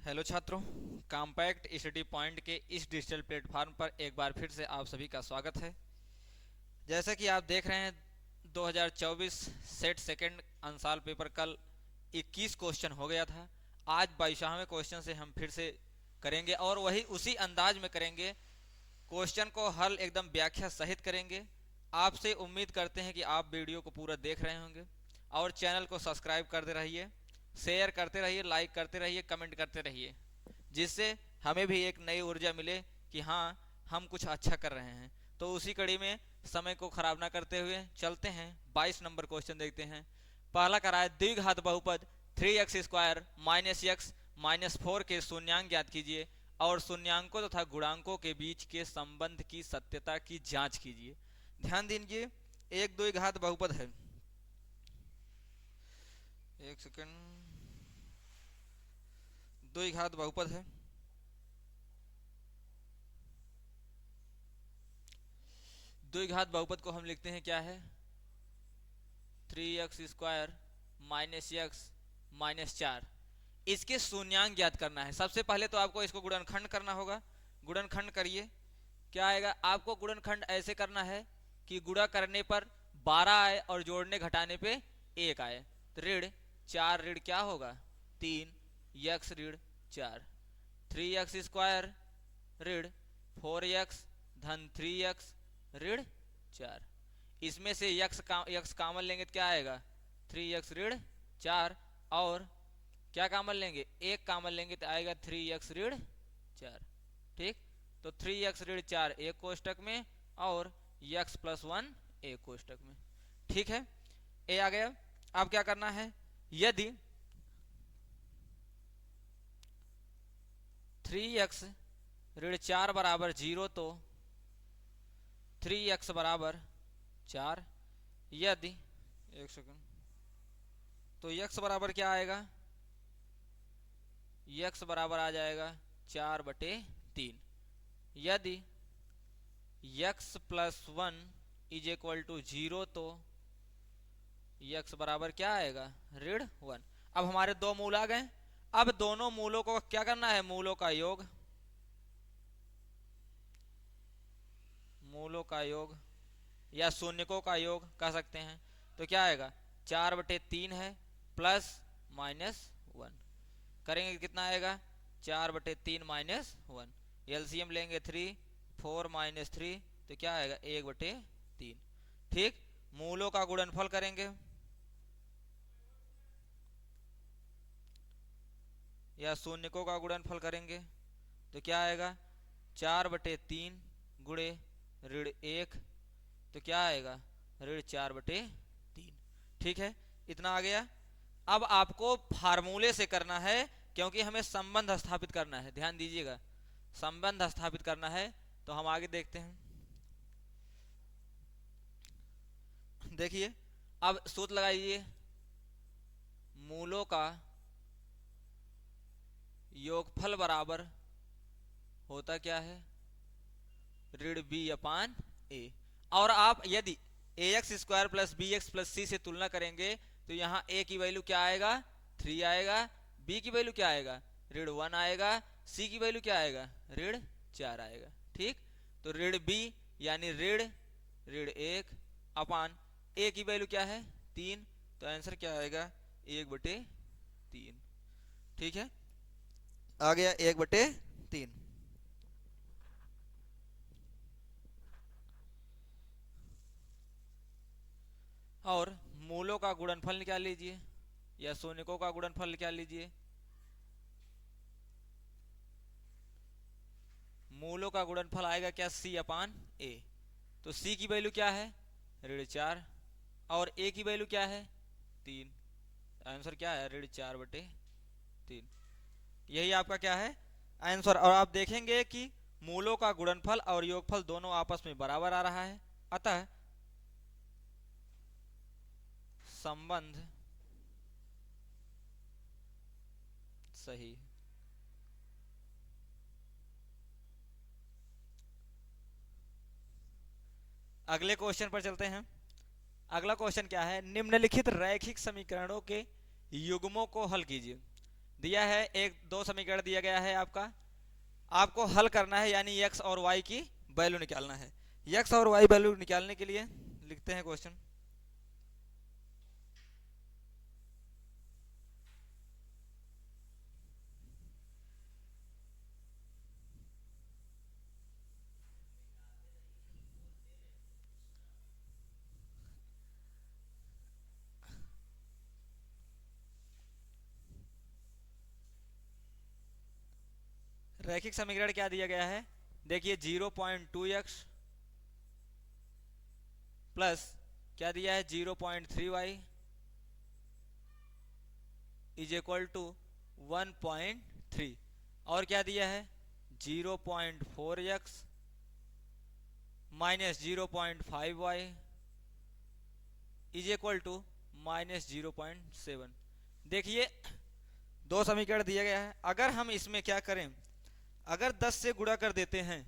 Hello छात्रों, compact study point के इस डिजिटल प्लेटफॉर्म पर एक बार फिर से आप सभी का स्वागत है। जैसा कि आप देख रहे हैं, 2024 सेट सेकंड अंसाल पेपर कल 21 क्वेश्चन हो गया था। आज 22वें क्वेश्चन से हम फिर से करेंगे और वही उसी अंदाज में करेंगे। क्वेश्चन को हल एकदम व्याख्या सहित करेंगे। आपसे उम्मीद करते हैं कि आप वीडियो को पूरा देख रहे होंगे और चैनल को सब्सक्राइब करते रहिए, शेयर करते रहिए, लाइक करते रहिए, कमेंट करते रहिए, जिससे हमें भी एक नई ऊर्जा मिले कि हाँ, हम कुछ अच्छा कर रहे हैं। तो उसी कड़ी में समय को खराब ना करते हुए चलते हैं। 22 नंबर क्वेश्चन देखते हैं। पहला करा है, द्विघात बहुपद 3x² माइनस एक्स माइनस 4 के शून्यांक ज्ञात कीजिए और शून्यांकों तथा गुणांकों के बीच के संबंध की सत्यता की जांच कीजिए। ध्यान दीजिए, एक द्विघात बहुपद है। एक सेकंड। द्विघात बहुपद है। द्विघात बहुपद को हम लिखते हैं, क्या है, 3x² माइनस एक्स माइनस 4। इसके शून्यांक ज्ञात करना है। सबसे पहले तो आपको इसको गुणनखंड करना होगा। गुणनखंड करिए। क्या आएगा? आपको गुणनखंड ऐसे करना है कि गुणा करने पर 12 आए और जोड़ने घटाने पे 1 आए। तो ऋण 4 ऋण क्या होगा? 3 यक्स ऋण 4। 3x² ऋण 4x धन 3x ऋण 4। इसमें से यक्स कामन लेंगे तो क्या आएगा? 3x ऋण 4। और क्या कामन लेंगे? 1 कामन लेंगे तो आएगा 3x ऋण 4। ठीक, तो 3x ऋण 4 एक कोष्टक में और x प्लस 1 एक कोष्टक में। ठीक है, ए आ गया। अब क्या करना है? यदि 3x ऋण 4 बराबर 0 तो 3x बराबर 4। यदि, एक सेकंड, तो x बराबर क्या आएगा? x बराबर आ जाएगा 4/3। यदि x plus 1 is equal to 0 तो x बराबर क्या आएगा? ऋण 1। अब हमारे दो मूल आ गए। अब दोनों मूलों को क्या करना है? मूलों का योग। मूलों का योग या शून्यकों का योग कह सकते हैं। तो क्या आएगा? 4/3 है प्लस माइनस 1। करेंगे कितना आएगा? 4/3 माइनस 1। एलसीएम लेंगे 3, 4 माइनस 3 तो क्या आएगा? 1/3। ठीक, मूलों का गुणनफल करेंगे या शून्यकों का गुणनफल करेंगे तो क्या आएगा? 4/3 गुणे ऋण 1 तो क्या आएगा? ऋण 4/3। ठीक है, इतना आ गया। अब आपको फार्मूले से करना है, क्योंकि हमें संबंध स्थापित करना है। ध्यान दीजिएगा, संबंध स्थापित करना है। तो हम आगे देखते हैं। देखिए, अब सूत्र लगाइए। मूलों का योगफल बराबर होता क्या है? ऋण बी अपान ए। और आप यदि ax² plus B X plus C से तुलना करेंगे तो यहाँ a की वैल्यू क्या आएगा? 3 आएगा। b की वैल्यू क्या आएगा? ऋण 1 आएगा। c की वैल्यू क्या आएगा? ऋण 4 आएगा। ठीक, तो ऋण b यानी ऋण ऋण 1 अपान a की वैल्यू क्या है? 3। तो आंसर क्या आएगा? 1/3। ठीक है, आ गया 1/3। और मूलों का गुणनफल निकाल लीजिए या शून्यकों का गुणनफल निकाल लीजिए। मूलों का गुणनफल आएगा क्या? c अपान ए। तो c की वैल्यू क्या है? ऋण 4। और a की वैल्यू क्या है? 3। आंसर क्या है? ऋण 4/3। यही आपका क्या है? आंसर। और आप देखेंगे कि मूलों का गुणनफल और योगफल दोनों आपस में बराबर आ रहा है, अतः संबंध सही। अगले क्वेश्चन पर चलते हैं। अगला क्वेश्चन क्या है? निम्नलिखित रैखिक समीकरणों के युग्मों को हल कीजिए। दिया है, एक दो समीकरण दिया गया है आपका, आपको हल करना है, यानी एक्स और वाई की वैल्यू निकालना है। एक्स और वाई वैल्यू निकालने के लिए लिखते हैं क्वेश्चन। रैखिक समीकरण क्या दिया गया है, देखिए 0.2x प्लस क्या दिया है 0.3y इज इक्वल टू 1.3, और क्या दिया है 0.4x minus 0.5y is equal to -0.7। देखिए दो समीकरण दिया गया है, अगर हम इसमें क्या करें, अगर 10 से गुणा कर देते हैं,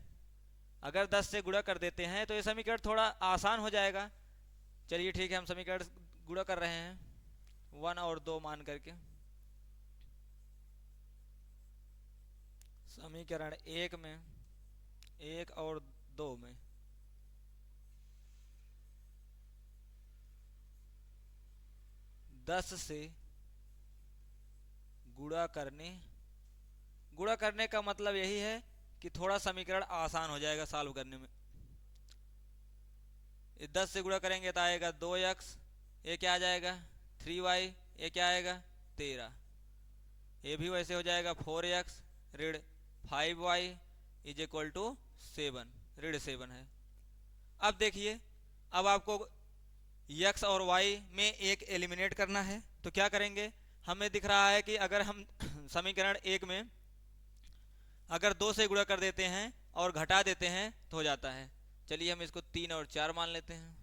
अगर 10 से गुणा कर देते हैं तो ये समीकरण थोड़ा आसान हो जाएगा। चलिए ठीक है, हम समीकरण गुणा कर रहे हैं 1 और 2 मान करके। समीकरण 1 में 1 और 2 में 10 से गुणा करने का मतलब यही है कि थोड़ा समीकरण आसान हो जाएगा सॉल्व करने में। 10 से गुणा करेंगे तो आएगा 2x, ये क्या आ जाएगा 3y, ये क्या आएगा 13, ये भी वैसे हो जाएगा 4x ऋण 5y इज इक्वल टू 7, ऋण 7 है। अब देखिए, अब आपको x और y में एक एलिमिनेट करना है, तो क्या करेंगे, हमें दिख रहा है कि अगर हम समीकरण 1 में अगर 2 से गुणा कर देते हैं और घटा देते हैं तो हो जाता है। चलिए हम इसको 3 और 4 मान लेते हैं।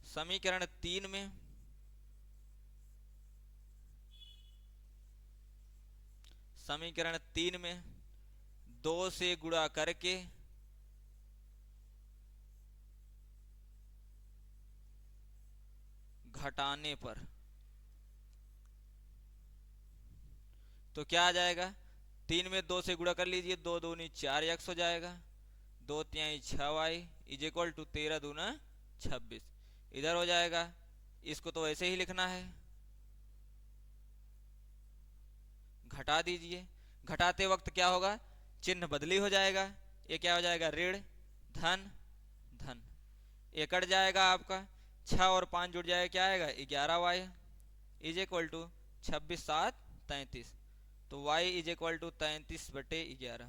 समीकरण 3 में समीकरण 3 में 2 से गुणा करके घटाने पर तो क्या आ जाएगा, 3 में 2 से गुणा कर लीजिए, 2 दूनी 4x हो जाएगा, 2 तिहाई 6y इज इक्वल टू 13 दूना 26, इधर हो जाएगा। इसको तो ऐसे ही लिखना है, घटा दीजिए, घटाते वक्त क्या होगा, चिन्ह बदली हो जाएगा, ये क्या हो जाएगा ऋण धन धन, ये कट जाएगा आपका, 6 और 5 जुड़ जाएगा, क्या आएगा 11y इज इक्वल टू 26 7 33, तो y इज इक्वल टू 33/11,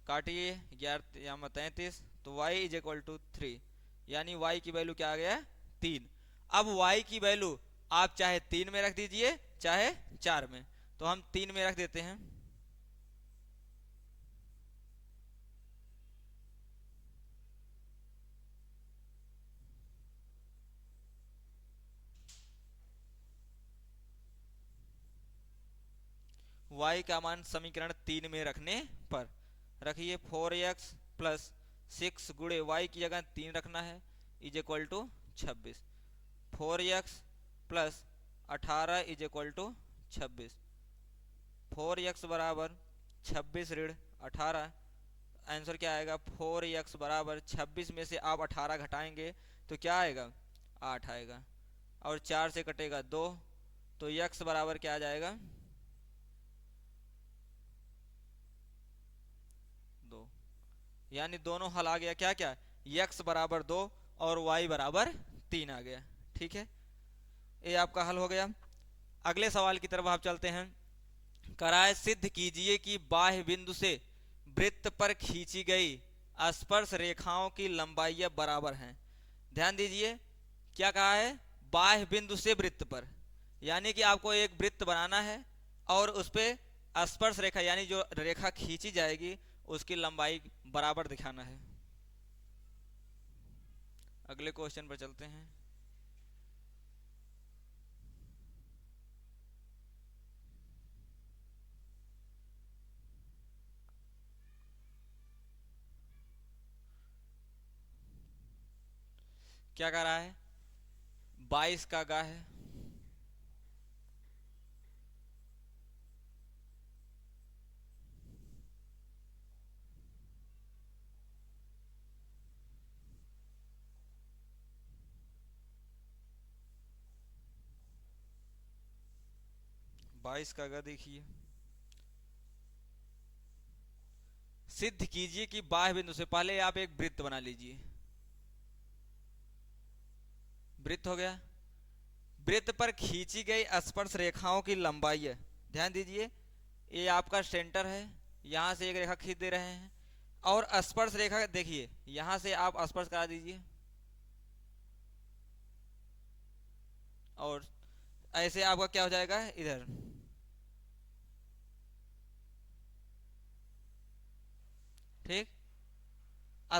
काटिए 11 या 33, तो y इज इक्वल टू 3, यानी y की वैल्यू क्या आ गया 3। अब y की वैल्यू आप चाहे 3 में रख दीजिए चाहे 4 में, तो हम 3 में रख देते हैं। y का मान समीकरण 3 में रखने पर रखिए 4x प्लस 6 गुणे y की जगह 3 रखना है is equal to 26, 4x plus 18 is equal to 26, 4x बराबर 26 ऋण 18, आंसर क्या आएगा 4x बराबर 26 में से आप 18 घटाएंगे तो क्या आएगा 8 आएगा, और 4 से कटेगा 2, तो x बराबर क्या आ जाएगा 2, यानी दोनों हल आ गया, क्या क्या x बराबर 2 और y बराबर 3 आ गया। ठीक है, ये आपका हल हो गया। अगले सवाल की तरफ आप चलते हैं। कराए सिद्ध कीजिए कि बाह्य बिंदु से वृत्त पर खींची गई स्पर्श रेखाओं की लंबाइयां बराबर हैं। ध्यान दीजिए, क्या कहा है, बाह्य बिंदु से वृत्त पर, यानी कि आपको एक वृत्त बनाना है और उस पर स्पर्श रेखा यानी जो रेखा खींची जाएगी उसकी लंबाई बराबर दिखाना है। अगले क्वेश्चन पर चलते हैं। क्या कह रहा है, 22 का गा है, 22 का अगर देखिए, सिद्ध कीजिए कि बाह्य बिंदु से पहले आप एक वृत्त बना लीजिए। वृत्त हो गया, वृत्त पर खींची गई स्पर्श रेखाओं की लंबाई है, ध्यान दीजिए, ये आपका सेंटर है, यहां से एक रेखा खींच दे रहे हैं और स्पर्श रेखा देखिए यहां से आप स्पर्श करा दीजिए और ऐसे आपका क्या हो जाएगा इधर। ठीक,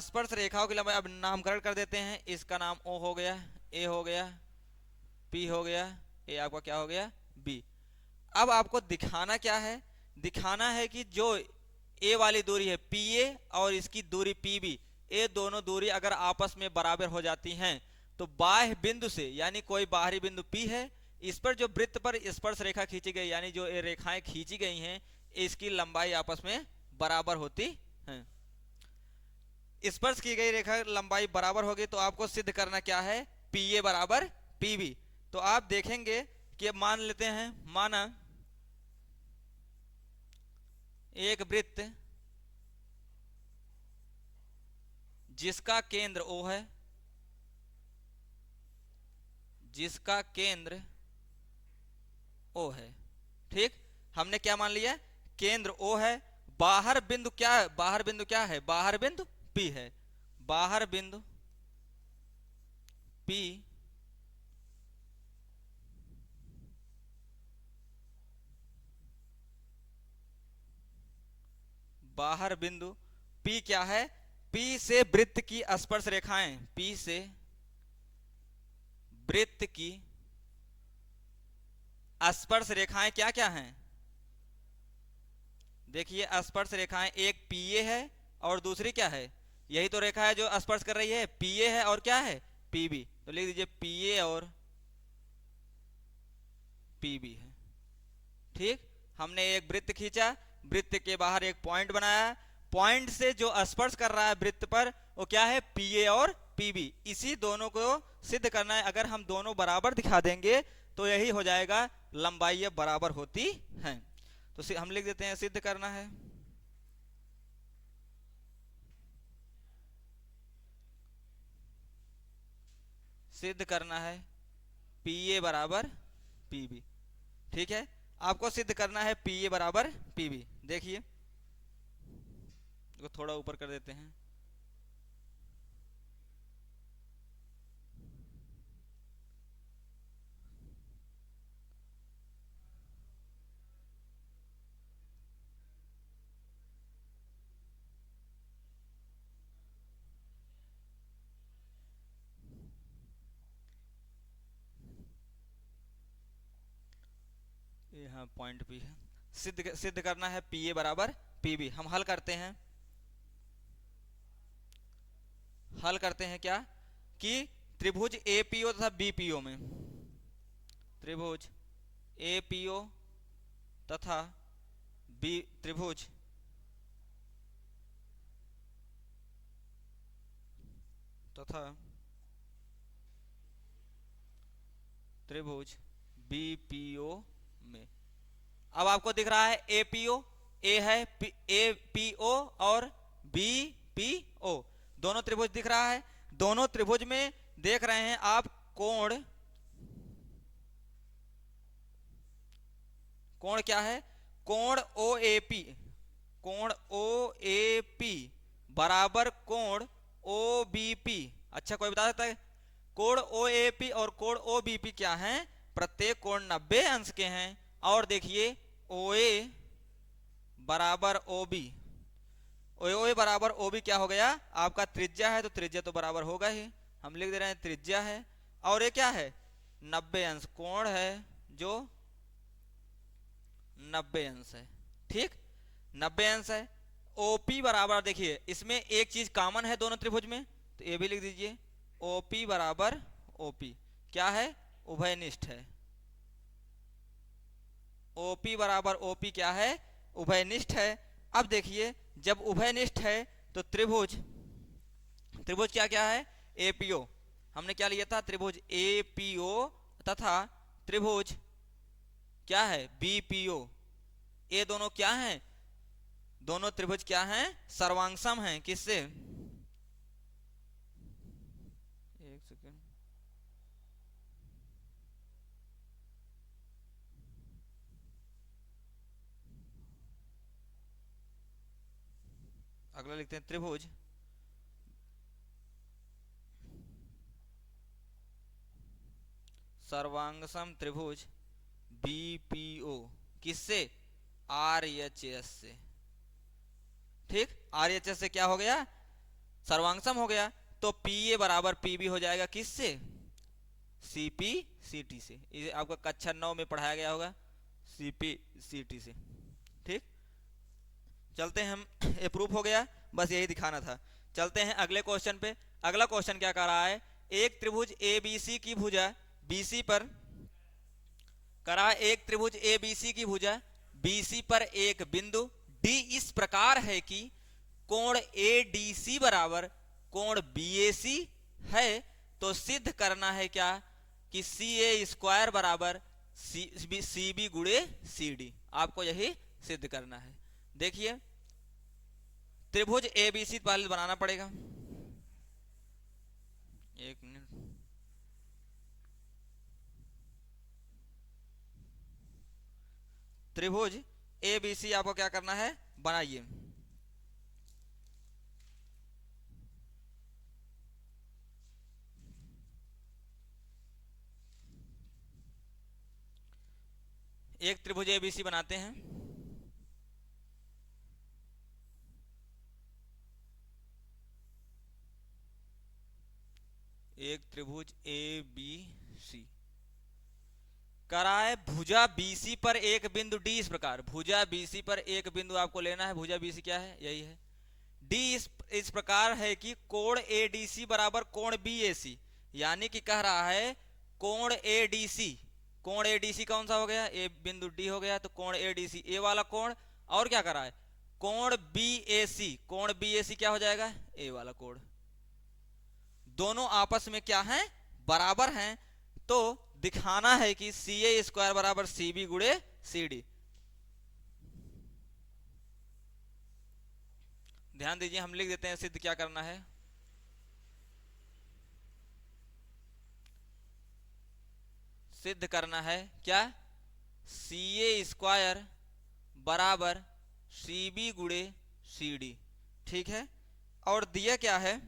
स्पर्श रेखाओं की लंबाई अब नामकरण कर देते हैं, इसका नाम ओ हो गया, ए हो गया, पी हो गया, ये आपका क्या हो गया बी। अब आपको दिखाना क्या है, दिखाना है कि जो ए वाली दूरी है पी ए और इसकी दूरी पी बी, ये दोनों दूरी अगर आपस में बराबर हो जाती हैं तो बाह्य बिंदु से, यानी कोई बाहरी बिंदु पी है, इस पर जो वृत्त पर स्पर्श रेखा खींची गई, यानी जो ये रेखाएं खींची गई हैं, इसकी लंबाई आपस में बराबर होती है। स्पर्श की गई रेखा लंबाई बराबर होगी तो आपको सिद्ध करना क्या है, पी ए बराबर पी बी। तो आप देखेंगे कि मान लेते हैं, माना एक वृत्त जिसका केंद्र O है, जिसका केंद्र O है, ठीक, हमने क्या मान लिया, केंद्र O है, बाहर बिंदु क्या है, बाहर बिंदु क्या है, बाहर बिंदु P है, बाहर बिंदु P बाहर बिंदु P क्या है, P से वृत्त की स्पर्श रेखाएं, P से वृत्त की स्पर्श रेखाएं क्या क्या हैं, देखिए स्पर्श रेखाएं एक PA है और दूसरी क्या है, यही तो रेखा है जो स्पर्श कर रही है, PA है और क्या है PB, तो लिख दीजिए PA और PB है। ठीक, हमने एक वृत्त खींचा, वृत्त के बाहर एक पॉइंट बनाया, पॉइंट से जो स्पर्श कर रहा है वृत्त पर वो क्या है PA और PB, इसी दोनों को सिद्ध करना है। अगर हम दोनों बराबर दिखा देंगे तो यही हो जाएगा लंबाई बराबर होती है। तो हम लिख देते हैं सिद्ध करना है, सिद्ध करना है PA बराबर PB। ठीक है, आपको सिद्ध करना है PA बराबर PB। देखिए थोड़ा ऊपर कर देते हैं, यहाँ पॉइंट P है, सिद्ध करना है PA बराबर PB। हम हल करते हैं, हल करते हैं क्या कि त्रिभुज APO तथा BPO में, त्रिभुज APO तथा त्रिभुज तथा त्रिभुज BPO में, अब आपको दिख रहा है APO, A है APO और BPO, दोनों त्रिभुज दिख रहा है। दोनों त्रिभुज में देख रहे हैं आप कोण, कोण क्या है, कोण OAP, कोण OAP बराबर कोण OBP। अच्छा कोई बता सकता है, कोण OAP और कोण OBP क्या है, प्रत्येक कोण 90 अंश के हैं। और देखिए OA बराबर OB, OA बराबर OB क्या हो गया, आपका त्रिज्या है तो त्रिज्या तो बराबर होगा ही, हम लिख दे रहे हैं त्रिज्या है, और ये क्या है 90 अंश, कोण है जो 90 अंश है। ठीक, 90 अंश है। OP बराबर, देखिए इसमें एक चीज कॉमन है दोनों त्रिभुज में, तो ये भी लिख दीजिए OP बराबर OP क्या है, उभयनिष्ठ है। OP बराबर OP क्या है, उभयनिष्ठ है। अब देखिए जब उभयनिष्ठ है तो त्रिभुज, त्रिभुज क्या क्या है APO, हमने क्या लिया था त्रिभुज APO तथा त्रिभुज क्या है, बीपीओ। ये दोनों क्या हैं, दोनों त्रिभुज क्या हैं, सर्वांगसम हैं। किससे, एक सेकेंड, अगला लिखते हैं त्रिभुज सर्वांगसम त्रिभुज बीपीओ। किससे, आरएचएस से। ठीक, आरएचएस से क्या हो गया, सर्वांगसम हो गया। तो पीए बराबर पीबी हो जाएगा किससे, सीपी सीटी से। ये आपका कक्षा 9 में पढ़ाया गया होगा, सीपी सीटी से। ठीक, चलते हैं हम, ये प्रूफ हो गया, बस यही दिखाना था। चलते हैं अगले क्वेश्चन पे। अगला क्वेश्चन क्या कर रहा है, एक त्रिभुज एबीसी की भुजा बीसी पर करा, एक त्रिभुज एबीसी की भुजा बीसी पर एक बिंदु डी इस प्रकार है कि कोण एडीसी बराबर कोण बीएसी है। तो सिद्ध करना है क्या, कि सी ए स्क्वायर बराबर सी बी गुणे सी डी। आपको यही सिद्ध करना है। देखिए, त्रिभुज एबीसी पहले बनाना पड़ेगा। एक मिनट, त्रिभुज एबीसी आपको क्या करना है, बनाइए। एक त्रिभुज एबीसी बनाते हैं। एक त्रिभुज एबीसी कराए भुजा बीसी पर एक बिंदु डी इस प्रकार। भुजा बीसी पर एक बिंदु आपको लेना है। भुजा बीसी क्या है, यही है। डी इस प्रकार है कि कोण एडीसी बराबर कोण बीएसी। यानी कि कह रहा है कोण एडीसी, कोण एडीसी कौन सा हो गया, ए बिंदु डी हो गया। तो कोण एडीसी ए वाला कोण, और क्या कर रहा है, कोण बीएसी। कोण बीएसी क्या हो जाएगा, ए वाला कोण। दोनों आपस में क्या हैं, बराबर हैं। तो दिखाना है कि सी ए स्क्वायर बराबर सी बी गुणे सी डी। ध्यान दीजिए, हम लिख देते हैं सिद्ध क्या करना है। सिद्ध करना है क्या, सी ए स्क्वायर बराबर सी बी गुणे सी डी। ठीक है, और दिया क्या है,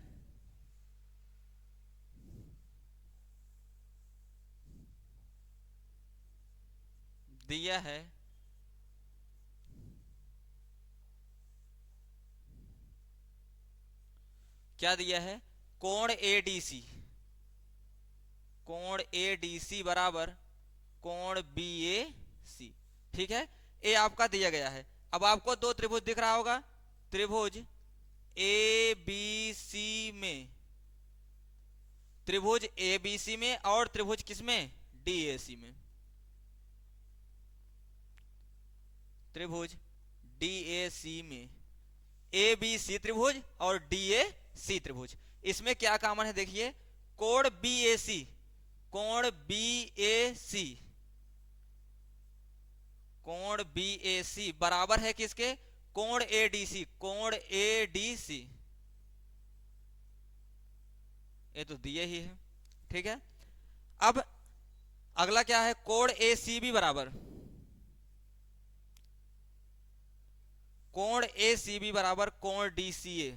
दिया है क्या, दिया है कोण एडीसी, कोण एडीसी बराबर कोण बीएसी। ठीक है, ए आपका दिया गया है। अब आपको दो त्रिभुज दिख रहा होगा, त्रिभुज ए बी सी में, त्रिभुज ए बी सी में, और त्रिभुज किसमें, डी ए सी में। त्रिभुज डी ए सी में ए बी सी त्रिभुज और डी ए सी त्रिभुज। इसमें क्या कॉमन है, देखिए कोण बी ए सी, कोण बी ए सी, कोण बी ए सी बराबर है किसके, कोण ए डी सी, कोण ए डी सी। ये तो दिए ही है। ठीक है, अब अगला क्या है, कोण ए सी बी बराबर, कोण ए सी बी बराबर कोण डी सी ए।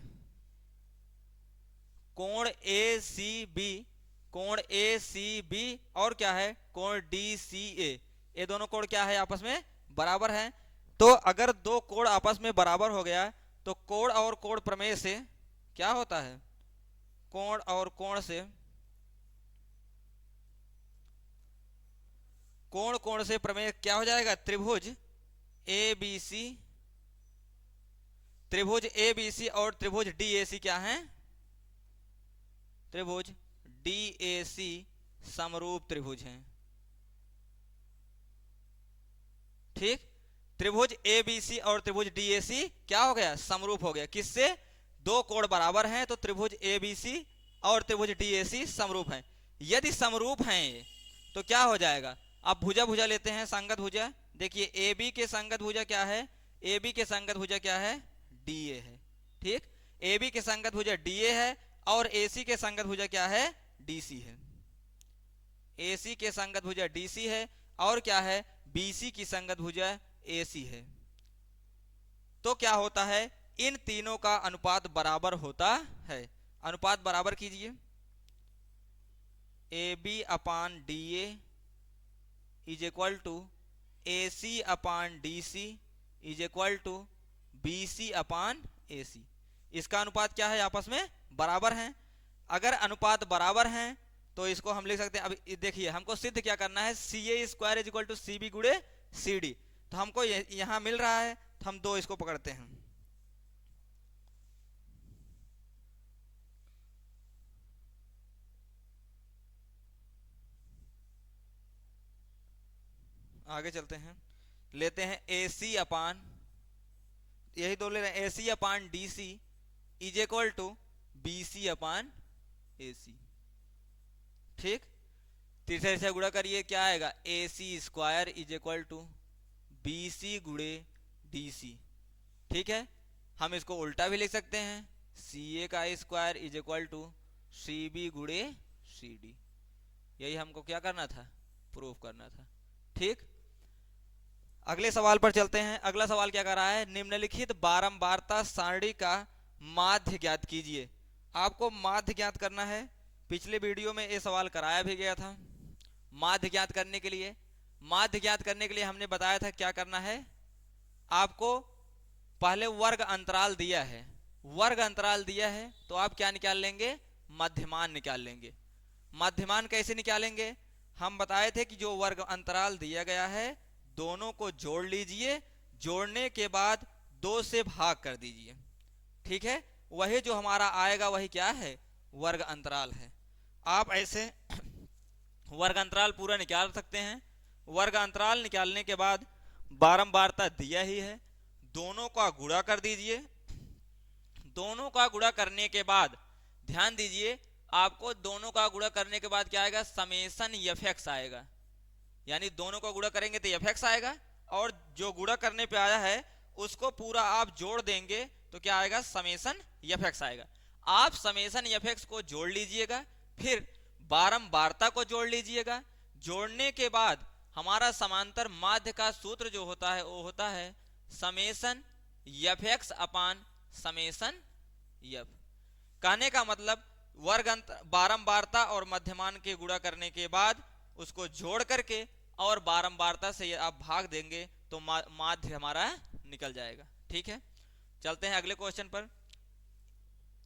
कोण ए सी बी, कोण ए सी बी, और क्या है, कोण डी सी ए। ये दोनों कोण क्या है, आपस में बराबर हैं। तो अगर दो कोण आपस में बराबर हो गया तो कोण और कोण प्रमेय से क्या होता है, कोण और कोण से, कोण कोण से प्रमेय क्या हो जाएगा, त्रिभुज ए बी सी, त्रिभुज ए बी सी और त्रिभुज डी ए सी क्या है, त्रिभुज डी ए सी समरूप त्रिभुज हैं। ठीक, त्रिभुज ए बी सी और त्रिभुज डी ए सी क्या हो गया, समरूप हो गया। किससे, दो कोण बराबर हैं तो त्रिभुज ए बी सी और त्रिभुज डी ए सी समरूप हैं। यदि समरूप हैं तो क्या हो जाएगा, अब भुजा भुजा लेते हैं, संगत भुजा। देखिए ए बी के संगत भुजा क्या है, ए बी के संगत भुजा क्या है, डी ए है। ठीक, ए बी के संगत भुजा डी ए है और ए सी के संगत भुजा क्या है, डी सी है। ए सी के संगत भुजा डी सी है और क्या है, बी सी की संगत भुजा ए सी है। तो क्या होता है, इन तीनों का अनुपात बराबर होता है। अनुपात बराबर कीजिए, A B upon D A is equal to A C upon D C is equal to B C upon A C. इसका अनुपात क्या है, आपस में बराबर हैं। अगर अनुपात बराबर हैं तो इसको हम लिख सकते हैं। अब देखिए हमको सिद्ध क्या करना है, C A square is equal to C B गुणे सी डी। तो हमको यहां मिल रहा है तो हम दो इसको पकड़ते हैं। आगे चलते हैं, लेते हैं ए सी अपान, यही दो ले रहे हैं, A C upon D C is equal to B C upon A C. ठीक, तीसरे से गुणा करिए, क्या आएगा, A C square is equal to B C गुणे डी सी। ठीक है, हम इसको उल्टा भी लिख सकते हैं, सी ए का square is equal to C B गुणे सी डी। यही हमको क्या करना था, प्रूफ करना था। ठीक, अगले सवाल पर चलते हैं। अगला सवाल क्या कर रहा है, निम्नलिखित बारंबारता सारणी का माध्य ज्ञात कीजिए। आपको माध्य ज्ञात करना है, पिछले वीडियो में ये सवाल कराया भी गया था। माध्य ज्ञात करने के लिए, माध्य ज्ञात करने के लिए हमने बताया था क्या करना है, आपको पहले वर्ग अंतराल दिया है, वर्ग अंतराल दिया है तो आप क्या निकाल लेंगे, मध्यमान निकाल लेंगे। मध्यमान कैसे निकालेंगे, हम बताए थे कि जो वर्ग अंतराल दिया गया है दोनों को जोड़ लीजिए, जोड़ने के बाद 2 से भाग कर दीजिए। ठीक है, वही जो हमारा आएगा वही क्या है, वर्ग अंतराल है। आप ऐसे वर्ग अंतराल पूरा निकाल सकते हैं। वर्ग अंतराल निकालने के बाद बारंबारता दिया ही है, दोनों का गुणा कर दीजिए। दोनों का गुणा करने के बाद ध्यान दीजिए, आपको दोनों का गुणा करने के बाद क्या आएगा, समेसन एफ एक्स आएगा। यानी दोनों को गुणा करेंगे तो एफ एक्स आएगा और जो गुणा करने पे आया है उसको पूरा आप जोड़ देंगे तो क्या आएगा, समेसन एफ एक्स आएगा। आप समेसन एफ एक्स को जोड़ लीजिएगा, फिर बारंबारता को जोड़ लीजिएगा। जोड़ने के बाद हमारा समांतर माध्य का सूत्र जो होता है वो होता है समेसन एफ एक्स अपान समेसन एफ। कहने का मतलब वर्ग बारंबारता और मध्यमान के गुणा करने के बाद उसको जोड़ करके और बारंबारता से आप भाग देंगे तो माध्य हमारा निकल जाएगा। ठीक है, चलते हैं अगले क्वेश्चन पर।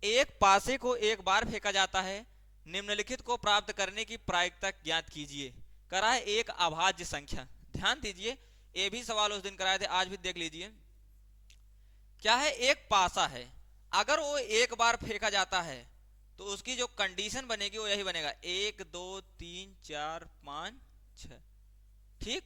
एक पासे को एक बार फेंका जाता है, निम्नलिखित को प्राप्त करने की प्रायिकता ज्ञात कीजिए। करा है एक अभाज्य संख्या। ध्यान दीजिए, ये भी सवाल उस दिन कराए थे, आज भी देख लीजिए। क्या है, एक पासा है, अगर वो एक बार फेंका जाता है तो उसकी जो कंडीशन बनेगी वो यही बनेगा, 1 2 3 4 5 6। ठीक,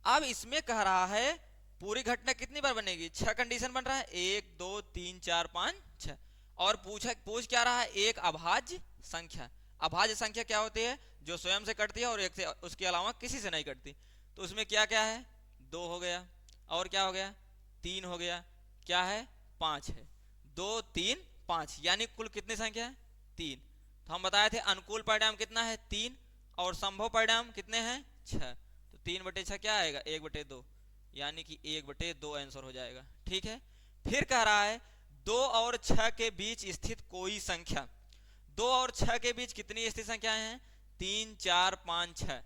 अब इसमें कह रहा है पूरी घटना कितनी बार बनेगी, 6 कंडीशन बन रहा है, 1 2 3 4 5 6। और पूछ क्या रहा है, एक अभाज्य संख्या। अभाज्य संख्या क्या होती है, जो स्वयं से कटती है और एक से उसके अलावा किसी से नहीं कटती। तो उसमें क्या क्या है, 2 हो गया और क्या हो गया, 3 हो गया, क्या है 5 है। 2 3 5 यानी कुल कितनी संख्या है, 3। तो हम बताए थे अनुकूल परिणाम कितना है, 3 और संभव परिणाम कितने हैं, 6। तो 3/6 क्या आएगा, 1/2 यानी कि 1/2 आंसर हो जाएगा। ठीक है, फिर कह रहा है 2 और 6 के बीच स्थित कोई संख्या। 2 और 6 के बीच कितनी स्थित संख्याएं हैं, 3 4 5 6।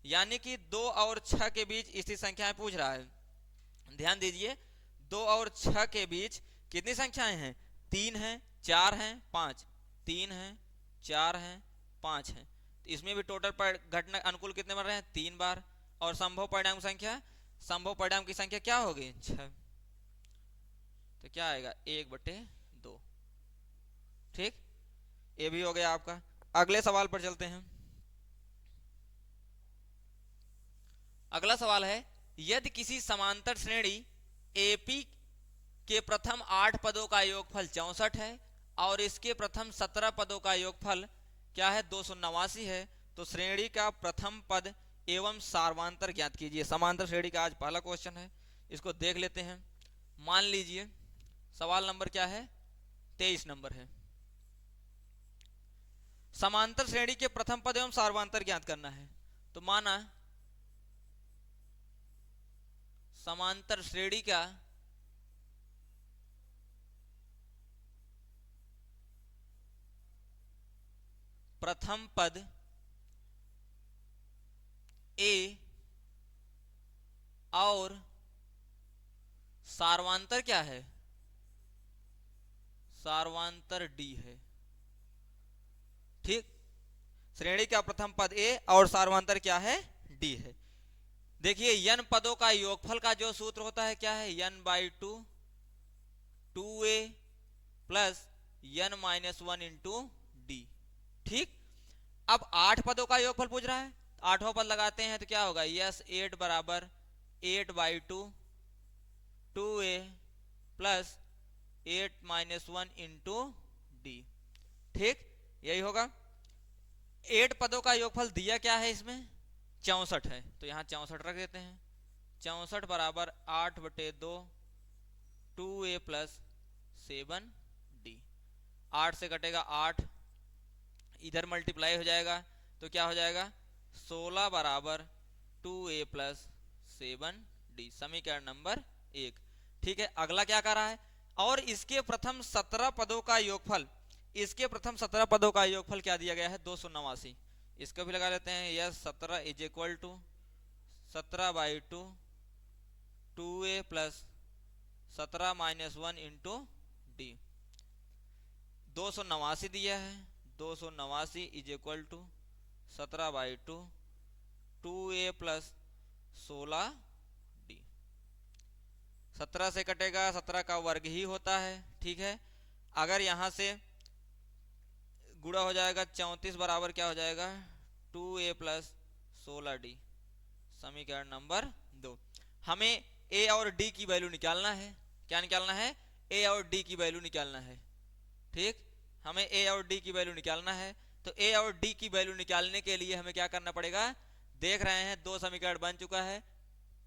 यानी कि 2 और 6 के बीच स्थित संख्याएं पूछ रहा है। ध्यान दीजिए, 2 और 6 के बीच कितनी संख्याएं हैं, 3 हैं 4 हैं 5, 3 हैं 4 हैं 5 हैं। तो इसमें भी टोटल पर घटना अनुकूल कितने बन रहे हैं, 3 बार। और संभव परिणाम संख्या, संभव परिणाम की संख्या क्या होगी, 6। तो क्या आएगा, 1/2। ठीक, ये भी हो गया आपका। अगले सवाल पर चलते हैं। अगला सवाल है, यदि किसी समांतर श्रेणी एपी के प्रथम 8 पदों का योगफल 64 है और इसके प्रथम 17 पदों का योगफल क्या है, 289 है, तो श्रेणी का प्रथम पद एवं सार्वांतर ज्ञात कीजिए। समांतर श्रेणी का आज पहला क्वेश्चन है, इसको देख लेते हैं। मान लीजिए सवाल नंबर क्या है, 23 नंबर है। समांतर श्रेणी के प्रथम पद एवं सार्वांतर ज्ञात करना है। तो माना समांतर श्रेणी का प्रथम पद ए और सार्वांतर क्या है, सार्वांतर डी है। ठीक, श्रेणी का प्रथम पद ए और सार्वांतर क्या है, डी है। देखिए n पदों का योगफल का जो सूत्र होता है क्या है, n/2 2a plus n - 1 into D. ठीक, अब 8 पदों का योगफल पूछ रहा है, 8वां पद लगाते हैं तो क्या होगा, यस 8 बराबर 8/2 2a प्लस 8 - 1 इंटू डी। ठीक, यही होगा। 8 पदों का योगफल दिया क्या है, इसमें 64 है, तो यहां 64 रख देते हैं। 64 बराबर 8/2 2a प्लस 7d। 8 से कटेगा 8, इधर मल्टीप्लाई हो जाएगा तो क्या हो जाएगा, 16 बराबर 2a प्लस 7d, समीकरण नंबर 1। ठीक है, अगला क्या कर रहा है, और इसके प्रथम 17 पदों का योगफल, इसके प्रथम 17 पदों का योगफल क्या दिया गया है, 289। इसको भी लगा लेते हैं, यह 17 is equal to 17/2 2a plus 17 - 1 into D. 289 दिया है, 289 is equal to 17/2 2a plus 16d। 17 से कटेगा, 17 का वर्ग ही होता है। ठीक है, अगर यहां से गुणा हो जाएगा 34 बराबर क्या हो जाएगा, 2a प्लस 16d, समीकरण नंबर 2। हमें a और d की वैल्यू निकालना है। क्या निकालना है, a और d की वैल्यू निकालना है। ठीक, हमें a और d की वैल्यू निकालना है। तो a और d की वैल्यू निकालने के लिए हमें क्या करना पड़ेगा, देख रहे हैं 2 समीकरण बन चुका है।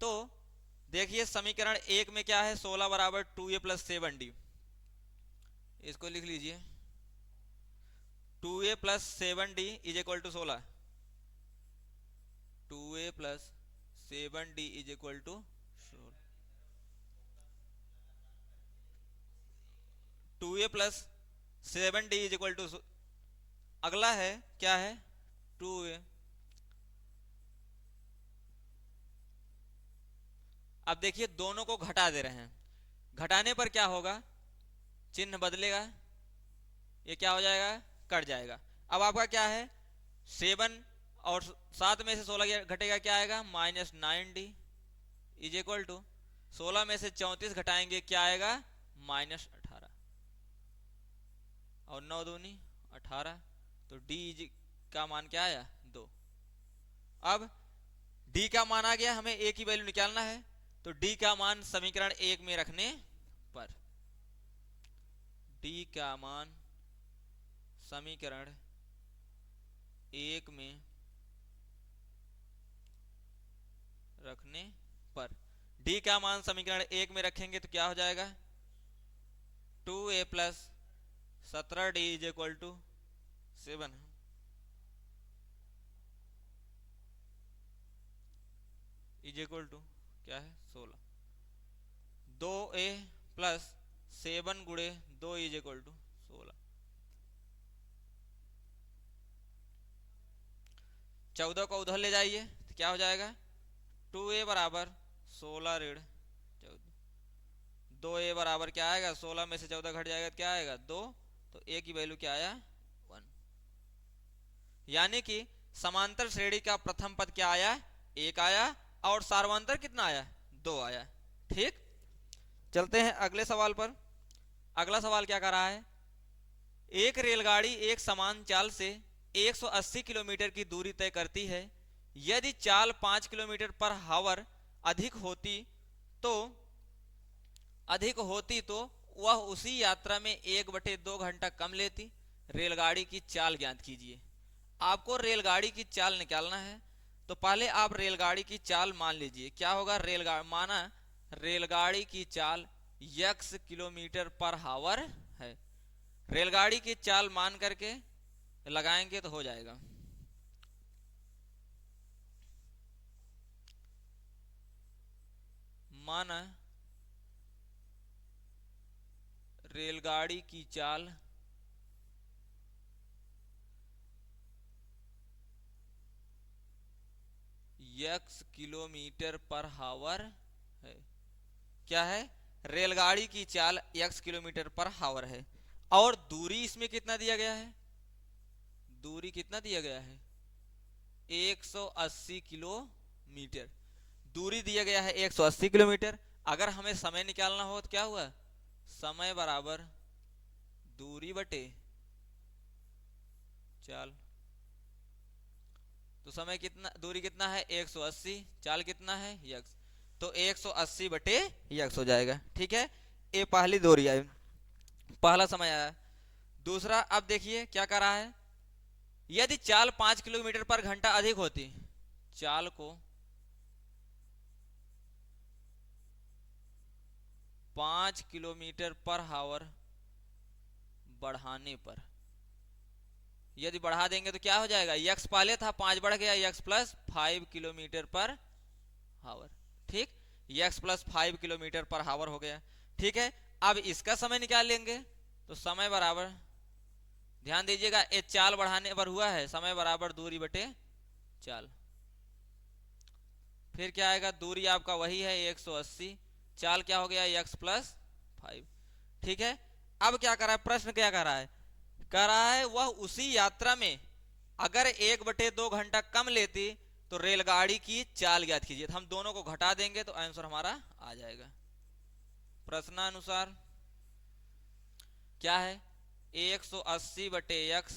तो देखिए समीकरण 1 में क्या है, 16 बराबर 2a प्लस 7d, इसको लिख लीजिए। 2a plus 7d is equal to 16, 2a plus 7d is equal to 2a plus 7d is equal to, अगला है क्या है 2a। अब देखिए दोनों को घटा दे रहे हैं, घटाने पर क्या होगा, चिन्ह बदलेगा, ये क्या हो जाएगा, कट जाएगा। अब आपका क्या है, 7 और 7 में से 16 घटेगा, क्या आएगा, -9d इज इक्वल टू 16 में से 34 घटाएंगे क्या आएगा, -18, और 9 दूनी 18, तो d का मान क्या आया, 2। अब d का मान आ गया, हमें a की वैल्यू निकालना है। तो d का मान समीकरण 1 में रखने पर, d का मान समीकरण 1 में रखने पर, d का मान समीकरण 1 में रखेंगे तो क्या हो जाएगा, 2a plus 17d is equal to 7 is equal to क्या है, 16। 2a प्लस 7 गुणे 2 इज इक्वल टू 16। 14 को उधर ले जाइए तो क्या हो जाएगा, 2a बराबर 16 ऋण 14, 2a बराबर क्या आएगा, 16 में से 14 घट जाएगा तो क्या आएगा, 2, तो a की वैल्यू क्या आया, 1। यानी कि समांतर श्रेणी का प्रथम पद क्या आया, 1 आया, और सार्वांतर कितना आया, 2 आया। ठीक, चलते हैं अगले सवाल पर। अगला सवाल क्या कर रहा है, एक रेलगाड़ी एक समान चाल से 180 किलोमीटर की दूरी तय करती है। यदि चाल 5 किलोमीटर पर हावर अधिक होती तो वह उसी यात्रा में 1/2 घंटा कम लेती। रेलगाड़ी की चाल ज्ञात कीजिए। आपको रेलगाड़ी की चाल निकालना है। तो पहले आप रेलगाड़ी की चाल मान लीजिए, क्या होगा, रेलगाड़ी माना रेलगाड़ी की चाल x किलोमीटर पर हावर है। रेलगाड़ी की चाल मान करके लगाएंगे तो हो जाएगा। माना रेलगाड़ी की चाल x किलोमीटर पर हावर है। क्या है, रेलगाड़ी की चाल x किलोमीटर पर हावर है। और दूरी इसमें कितना दिया गया है, दूरी कितना दिया गया है, 180 किलोमीटर। दूरी दिया गया है 180 किलोमीटर। अगर हमें समय निकालना हो तो क्या हुआ, समय बराबर दूरी बटे चाल। तो समय कितना, दूरी कितना है 180, चाल कितना है यक्स, तो 180 बटे यक्स हो जाएगा। ठीक है, ये पहली दूरी आई, पहला समय आया। दूसरा, अब देखिए क्या कर रहा है, यदि चाल 5 किलोमीटर पर घंटा अधिक होती, चाल को 5 किलोमीटर पर हावर बढ़ाने पर, यदि बढ़ा देंगे तो क्या हो जाएगा, यक्स पहले था 5 बढ़ गया, यक्स प्लस 5 किलोमीटर पर हावर। ठीक, यक्स प्लस 5 किलोमीटर पर हावर हो गया। ठीक है, अब इसका समय निकाल लेंगे तो समय बराबर, ध्यान दीजिएगा ये चाल बढ़ाने पर हुआ है, समय बराबर दूरी बटे चाल। फिर क्या आएगा, दूरी आपका वही है 180, चाल क्या हो गया x प्लस 5। ठीक है, अब क्या कर रहा है, प्रश्न क्या कर रहा है, कह रहा है वह उसी यात्रा में अगर 1/2 घंटा कम लेती तो रेलगाड़ी की चाल ज्ञात कीजिए। हम दोनों को घटा देंगे तो आंसर हमारा आ जाएगा। प्रश्नानुसार क्या है, 180 बटे x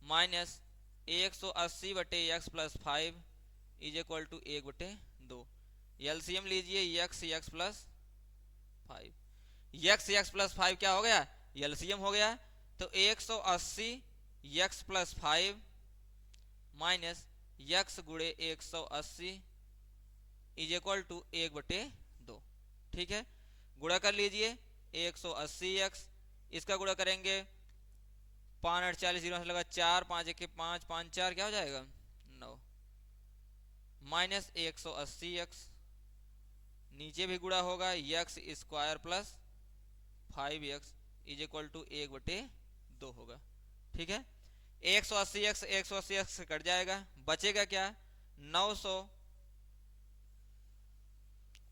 माइनस 180 बटे x plus 5 is equal to 1/2। LCM लीजिए, x प्लस 5, x प्लस 5 क्या हो गया, एलसीएम हो गया। तो 180 x प्लस 5 माइनस x गुणे 180 इज इक्वल टू 1/2। ठीक है, गुणा कर लीजिए 180x, इसका गुणा करेंगे 5 8 40, 0 से लगा 4, 5 1 5, 5 4 क्या हो जाएगा 9, माइनस 180x, नीचे भी गुणा होगा x square plus 5x is equal to 1/2 होगा। ठीक है, 180x से कट जाएगा, बचेगा क्या, 900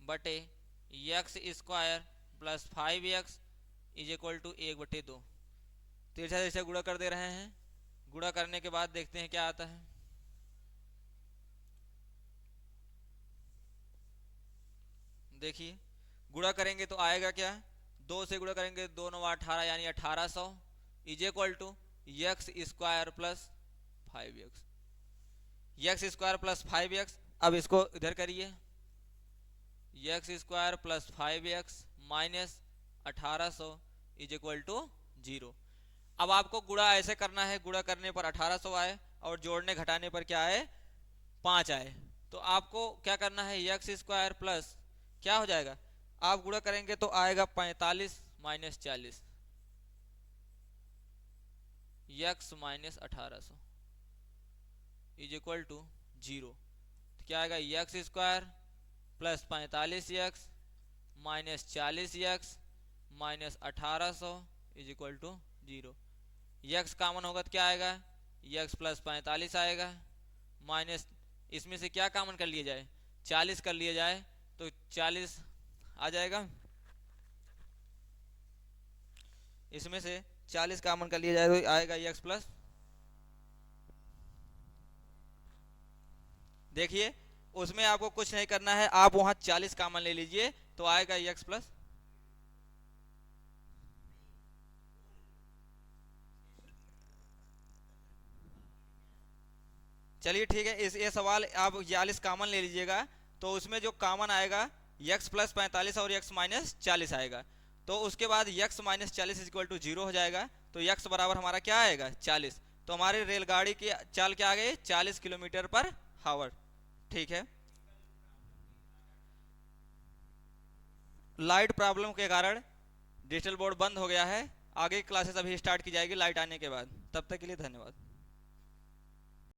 बटे x square plus 5x is equal to 1/2। तिरछा तिरछा गुणा कर दे रहे हैं, गुणा करने के बाद देखते हैं क्या आता है। देखिए गुणा करेंगे तो आएगा क्या, 2 से गुणा करेंगे 2 9 18 यानी 1800 is equal to x square plus 5x, x square plus 5x। अब इसको इधर करिए, x square plus 5x minus 1800 is equal to 0। अब आपको गुणा ऐसे करना है, गुणा करने पर 1800 आए और जोड़ने घटाने पर क्या आए 5 आए। तो आपको क्या करना है, x स्क्वायर प्लस क्या हो जाएगा, आप गुणा करेंगे तो आएगा 45 minus 40 x minus 1800 is equal to 0। तो क्या आएगा, x square plus 45x minus 40x minus 1800 is equal to 0। x common होगा तो क्या आएगा, x प्लस 45 आएगा, माइनस इसमें से क्या कॉमन कर लिया जाए, 40 कर लिया जाए तो 40 आ जाएगा, इसमें से 40 कॉमन कर लिया जाए तो आएगा x प्लस, देखिए उसमें आपको कुछ नहीं करना है, आप वहां 40 कॉमन ले लीजिए तो आएगा x प्लस, चलिए ठीक है, इस ये सवाल आप 40 कॉमन ले लीजिएगा तो उसमें जो कॉमन आएगा x प्लस 45 और x माइनस 40 आएगा, तो उसके बाद x माइनस 40 इक्वल टू 0 हो जाएगा। तो x बराबर हमारा क्या आएगा 40। तो हमारी रेलगाड़ी की चाल क्या आ गई 40 किलोमीटर पर हावर। ठीक है, लाइट प्रॉब्लम के कारण डिजिटल बोर्ड बंद हो गया है। आगे की क्लासेस अभी स्टार्ट की जाएगी लाइट आने के बाद। तब तक के लिए धन्यवाद।